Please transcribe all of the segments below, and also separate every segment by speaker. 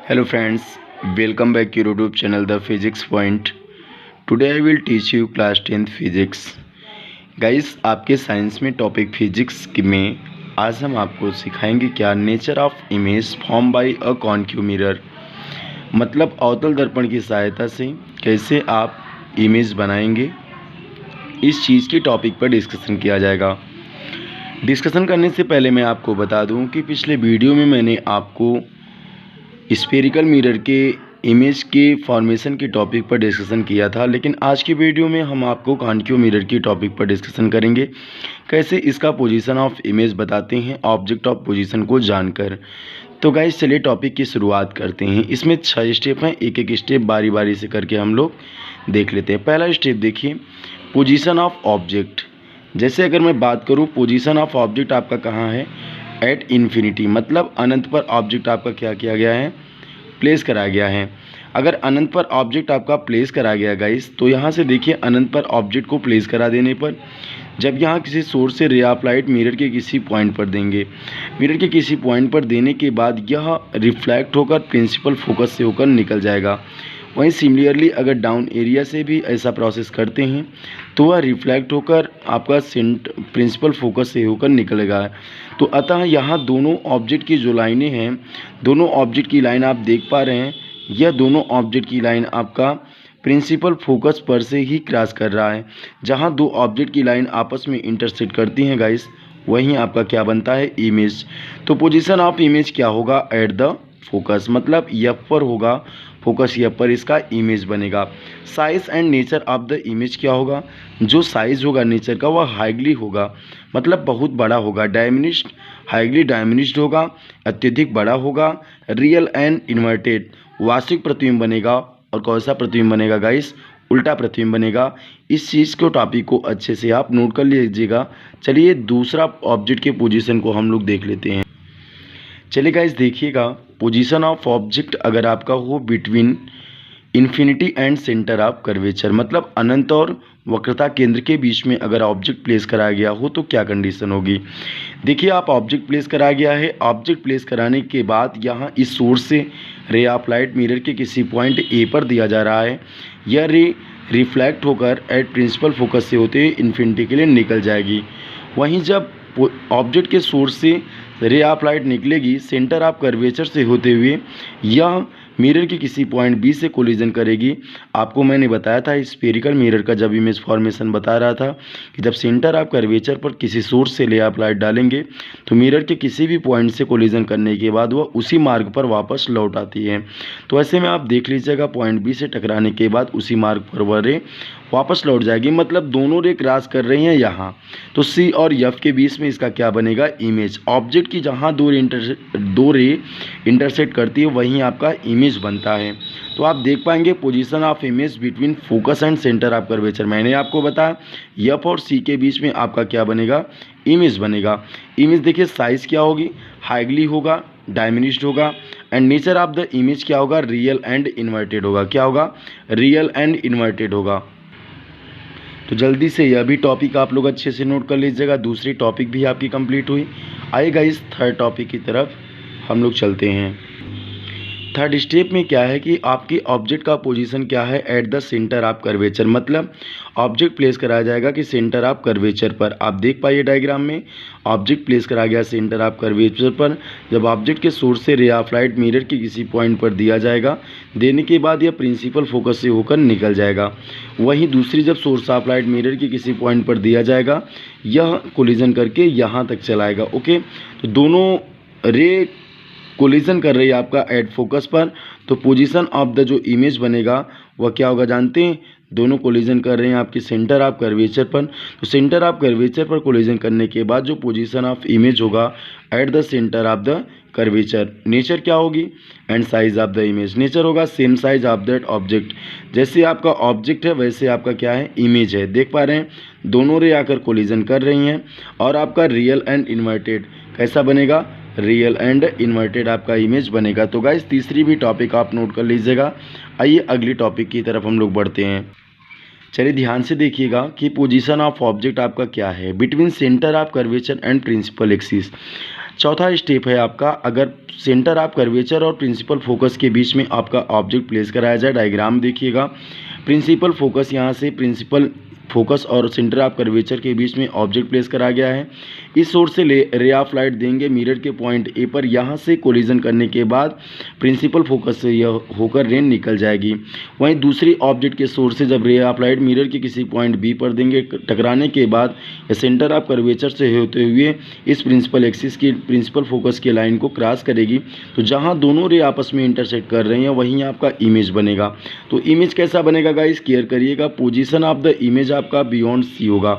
Speaker 1: Hello friends, welcome back to YouTube channel The Physics Point. Today I will teach you class 10th physics. Guys आपके science में topic physics में आज हम आपको सिखाएंगे क्या nature of image form by a concave mirror, मतलब अवतल दर्पण की सहायता से कैसे आप इमेज बनाएंगे। इस चीज़ की टॉपिक पर डिस्कशन किया जाएगा। डिस्कशन करने से पहले मैं आपको बता दूं कि पिछले वीडियो में मैंने आपको स्फेरिकल मिरर के इमेज के फॉर्मेशन के टॉपिक पर डिस्कशन किया था, लेकिन आज की वीडियो में हम आपको कॉन्केव मिरर की टॉपिक पर डिस्कशन करेंगे, कैसे इसका पोजीशन ऑफ इमेज बताते हैं ऑब्जेक्ट ऑफ पोजीशन को जानकर। तो गाइस चलिए टॉपिक की शुरुआत करते हैं। इसमें 6 स्टेप हैं, एक एक स्टेप बारी बारी से करके हम लोग देख लेते हैं। पहला स्टेप देखिए, पोजीशन ऑफ ऑब्जेक्ट। जैसे अगर मैं बात करूँ पोजीशन ऑफ ऑब्जेक्ट आपका कहाँ है, एट इन्फिनिटी, मतलब अनंत पर ऑब्जेक्ट आपका क्या किया गया है, प्लेस करा गया है। अगर अनंत पर ऑब्जेक्ट आपका प्लेस करा गया गाइस, तो यहाँ से देखिए अनंत पर ऑब्जेक्ट को प्लेस करा देने पर जब यहाँ किसी सोर्स से रे ऑफ लाइट मिरर के किसी पॉइंट पर देंगे, मिरर के किसी पॉइंट पर देने के बाद यह रिफ्लेक्ट होकर प्रिंसिपल फोकस से होकर निकल जाएगा। वहीं सिमिलरली अगर डाउन एरिया से भी ऐसा प्रोसेस करते हैं तो वह रिफ्लेक्ट होकर आपका प्रिंसिपल फोकस से होकर निकलेगा। तो अतः यहाँ दोनों ऑब्जेक्ट की जो लाइनें हैं, दोनों ऑब्जेक्ट की लाइन आप देख पा रहे हैं, यह दोनों ऑब्जेक्ट की लाइन आपका प्रिंसिपल फोकस पर से ही क्रॉस कर रहा है। जहाँ दो ऑब्जेक्ट की लाइन आपस में इंटरसेक्ट करती हैं गाइस, वहीं आपका क्या बनता है, इमेज। तो पोजीशन ऑफ इमेज क्या होगा, एट द फोकस, मतलब एफ पर होगा, फोकस एफ पर इसका इमेज बनेगा। Size and nature of the image क्या होगा, जो साइज होगा नेचर का वह हाईली होगा, मतलब बहुत बड़ा होगा। डायमिनिश्ड, हाईली डायमिनिश्ड होगा, अत्यधिक बड़ा होगा। रियल एंड इन्वर्टेड, वास्तविक प्रतिबिंब बनेगा। और कौन सा प्रतिबिंब बनेगा गाइस, उल्टा प्रतिबिंब बनेगा। इस चीज़ को टॉपिक को अच्छे से आप नोट कर लीजिएगा। चलिए दूसरा ऑब्जेक्ट के पोजीशन को हम लोग देख लेते हैं। चलिए गाइस देखिएगा, पोजीशन ऑफ ऑब्जेक्ट अगर आपका हो between infinity and centre of curvature, मतलब अनंत और वक्रता केंद्र के बीच में अगर ऑब्जेक्ट प्लेस कराया गया हो तो क्या कंडीशन होगी। देखिए आप ऑब्जेक्ट प्लेस कराया गया है, ऑब्जेक्ट प्लेस कराने के बाद यहाँ इस सोर्स से रे ऑफ लाइट मिरर के किसी पॉइंट ए पर दिया जा रहा है। यह रे रिफ्लेक्ट होकर एट प्रिंसिपल फोकस से होते हुए इन्फिनिटी के लिए निकल जाएगी। वहीं जब ऑब्जेक्ट के सोर्स से रे ऑफ लाइट निकलेगी सेंटर ऑफ कर्वेचर से होते हुए, यह मिरर के किसी पॉइंट बी से कोलिजन करेगी। आपको मैंने बताया था स्फेरिकल मिरर का जब इमेज फॉर्मेशन बता रहा था कि जब सेंटर ऑफ कर्वेचर पर किसी सोर्स से रे ऑफ लाइट डालेंगे तो मिरर के किसी भी पॉइंट से कोलिजन करने के बाद वह उसी मार्ग पर वापस लौट आती है। तो ऐसे में आप देख लीजिएगा, पॉइंट बी से टकराने के बाद उसी मार्ग पर वह रे वापस लौट जाएगी, मतलब दोनों रे क्रॉस कर रही हैं यहाँ। तो सी और एफ के बीच में इसका क्या बनेगा, इमेज। ऑब्जेक्ट की जहाँ दो रे इंटरसेक्ट करती है वहीं आपका इमेज बनता है। तो आप देख पाएंगे position of image between focus and centre of curvature, मैंने आपको बताया एफ और सी के बीच में आपका क्या बनेगा, इमेज बनेगा। इमेज देखिए साइज क्या होगी, हाईली होगा, डायमिनिश्ड होगा। And nature of the image क्या होगा, रियल एंड इन्वर्टेड होगा। क्या होगा, रियल एंड इन्वर्टेड होगा। तो जल्दी से यह भी टॉपिक आप लोग अच्छे से नोट कर लीजिएगा। दूसरी टॉपिक भी आपकी कंप्लीट हुई। आइएगा इस थर्ड टॉपिक की तरफ हम लोग चलते हैं। थर्ड स्टेप में क्या है कि आपकी ऑब्जेक्ट का पोजीशन क्या है, eight the centre of curvature, मतलब ऑब्जेक्ट प्लेस कराया जाएगा कि सेंटर ऑफ कर्वेचर पर। आप देख पाइए डायग्राम में ऑब्जेक्ट प्लेस करा गया सेंटर ऑफ कर्वेचर पर। जब ऑब्जेक्ट के सोर्स से रे ऑफ लाइट मिरर के किसी पॉइंट पर दिया जाएगा, देने के बाद यह प्रिंसिपल फोकस से होकर निकल जाएगा। वहीं दूसरी जब सोर्स ऑफ लाइट मिरर के किसी पॉइंट पर दिया जाएगा, यह कोलिजन करके यहाँ तक चलाएगा। ओके, तो दोनों रे कोलिजन कर रही है आपका एट फोकस पर। तो पोजीशन ऑफ द जो इमेज बनेगा वह क्या होगा जानते हैं, दोनों कोलिजन कर रहे हैं आपके सेंटर ऑफ कर्वेचर पर। तो सेंटर ऑफ कर्वेचर पर कोलिजन करने के बाद जो पोजीशन ऑफ इमेज होगा at the centre of the curvature, nature क्या होगी, and size of the image. Nature होगा same size of that object, जैसे आपका ऑब्जेक्ट है वैसे आपका क्या है, इमेज है। देख पा रहे हैं दोनों रे आकर कोलिजन कर रही हैं। और आपका रियल एंड इन्वर्टेड कैसा बनेगा, रियल एंड इन्वर्टेड आपका इमेज बनेगा। तो गाइस तीसरी भी टॉपिक आप नोट कर लीजिएगा। आइए अगली टॉपिक की तरफ हम लोग बढ़ते हैं। चलिए ध्यान से देखिएगा कि पोजीशन ऑफ ऑब्जेक्ट आपका क्या है between centre of curvature and principal axis. चौथा स्टेप है आपका, अगर सेंटर ऑफ कर्वेचर और प्रिंसिपल फोकस के बीच में आपका ऑब्जेक्ट प्लेस कराया जाए। डायग्राम देखिएगा, प्रिंसिपल फोकस, यहाँ से प्रिंसिपल फोकस और सेंटर ऑफ कर्वेचर के बीच में ऑब्जेक्ट प्लेस करा गया है। इस सोर्स से रे ऑफ लाइट देंगे मिरर के पॉइंट ए पर, यहाँ से कोलिजन करने के बाद प्रिंसिपल फोकस से यह होकर रेन निकल जाएगी। वहीं दूसरी ऑब्जेक्ट के सोर्स से जब रे ऑफ लाइट मिरर के किसी पॉइंट बी पर देंगे, टकराने के बाद सेंटर ऑफ कर्वेचर से होते हुए इस प्रिंसिपल एक्सिस की प्रिंसिपल फोकस की लाइन को क्रॉस करेगी। तो जहाँ दोनों रे आपस में इंटरसेक्ट कर रहे हैं वहीं आपका इमेज बनेगा। तो इमेज कैसा बनेगा गाइस, केयर करिएगा। पोजीशन ऑफ द इमेज आपका बियॉन्ड सी होगा,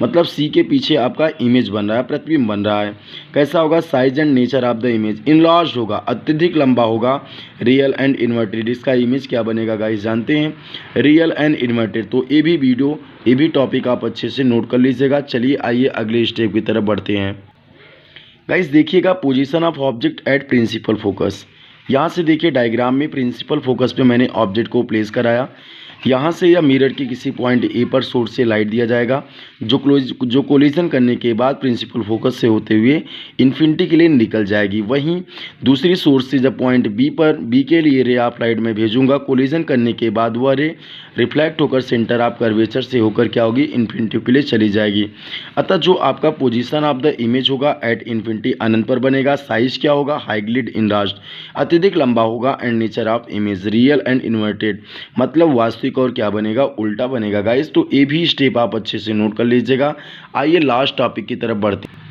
Speaker 1: मतलब सी के पीछे आपका इमेज बन रहा है, प्रतिबिंब बन रहा है। कैसा होगा, size and nature of the image enlarge होगा, अत्यधिक लंबा होगा। रियल एंड इन्वर्टेड, इसका इमेज क्या बनेगा गाइस जानते हैं, रियल एंड इन्वर्टेड। तो ये भी वीडियो, ये भी टॉपिक आप अच्छे से नोट कर लीजिएगा। चलिए आइए अगले स्टेप की तरफ बढ़ते हैं। गाइस देखिएगा, position of object at principal focus. यहाँ से देखिए डायग्राम में प्रिंसिपल फोकस पे मैंने ऑब्जेक्ट को प्लेस कराया। यहाँ से या मिरर के किसी पॉइंट ए पर सोर्स से लाइट दिया जाएगा, जो कोलिजन करने के बाद प्रिंसिपल फोकस से होते हुए इन्फिनिटी के लिए निकल जाएगी। वहीं दूसरी सोर्स से जब पॉइंट बी के लिए रे ऑफ लाइट में भेजूंगा, कोलिजन करने के बाद वह रे रिफ्लेक्ट होकर सेंटर ऑफ कर्वेचर से होकर क्या होगी, इन्फिनिटी के लिए चली जाएगी। अतः जो आपका पोजीशन ऑफ द इमेज होगा एट इन्फिनिटी अनंत पर बनेगा। साइज क्या होगा, हाइग्लिड इनलार्ज्ड, अत्यधिक लंबा होगा। And nature of image real and inverted, मतलब वास्तविक और क्या बनेगा, उल्टा बनेगा गाइस। तो ये भी स्टेप आप अच्छे से नोट कर लीजिएगा। आइए लास्ट टॉपिक की तरफ बढ़ते हैं।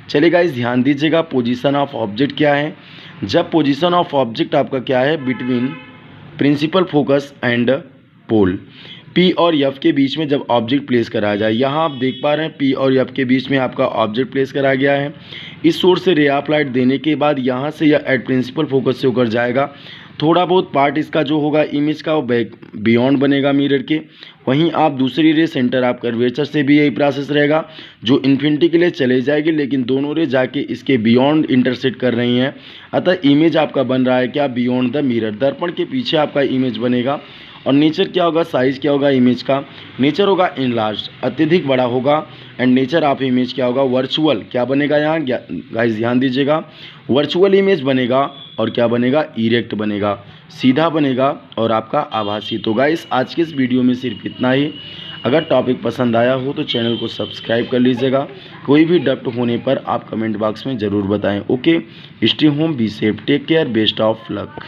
Speaker 1: चलिए गाइस ध्यान दीजिएगा, पोजीशन ऑफ ऑब्जेक्ट क्या है। जब पोजीशन ऑफ ऑब्जेक्ट आपका क्या है, between principal focus and pole, p और एफ के बीच में जब ऑब्जेक्ट प्लेस कराया जाए, यहाँ आप देख पा रहे हैं पी और एफ के बीच में आपका ऑब्जेक्ट प्लेस कराया गया है। इस सोर्स से रे ऑफ लाइट देने के बाद यहाँ से यह एट प्रिंसिपल फोकस से होकर जाएगा। थोड़ा बहुत पार्ट इसका जो होगा इमेज का वो बियॉन्ड बनेगा मिरर के। वहीं आप दूसरी रे सेंटर ऑफ कर्वेचर से भी यही प्रोसेस रहेगा, जो इन्फिनिटी के लिए चले जाएगी, लेकिन दोनों रे जाके इसके बियॉन्ड इंटरसेक्ट कर रही हैं। अतः इमेज आपका बन रहा है क्या, बियॉन्ड द मिरर। दर्पण के पीछे आपका इमेज बनेगा। और नेचर क्या होगा, साइज क्या होगा इमेज का, नेचर होगा इनलार्ज, अत्यधिक बड़ा होगा। एंड नेचर ऑफ इमेज क्या होगा, वर्चुअल, क्या बनेगा यहाँ गाइस ध्यान दीजिएगा, वर्चुअल इमेज बनेगा। और क्या बनेगा, इरेक्ट बनेगा, सीधा बनेगा और आपका आभासी। तो गाइस आज के इस वीडियो में सिर्फ इतना ही। अगर टॉपिक पसंद आया हो तो चैनल को सब्सक्राइब कर लीजिएगा। कोई भी डाउट होने पर आप कमेंट बॉक्स में ज़रूर बताएं। Okay, stay home, be safe, take care, best of luck.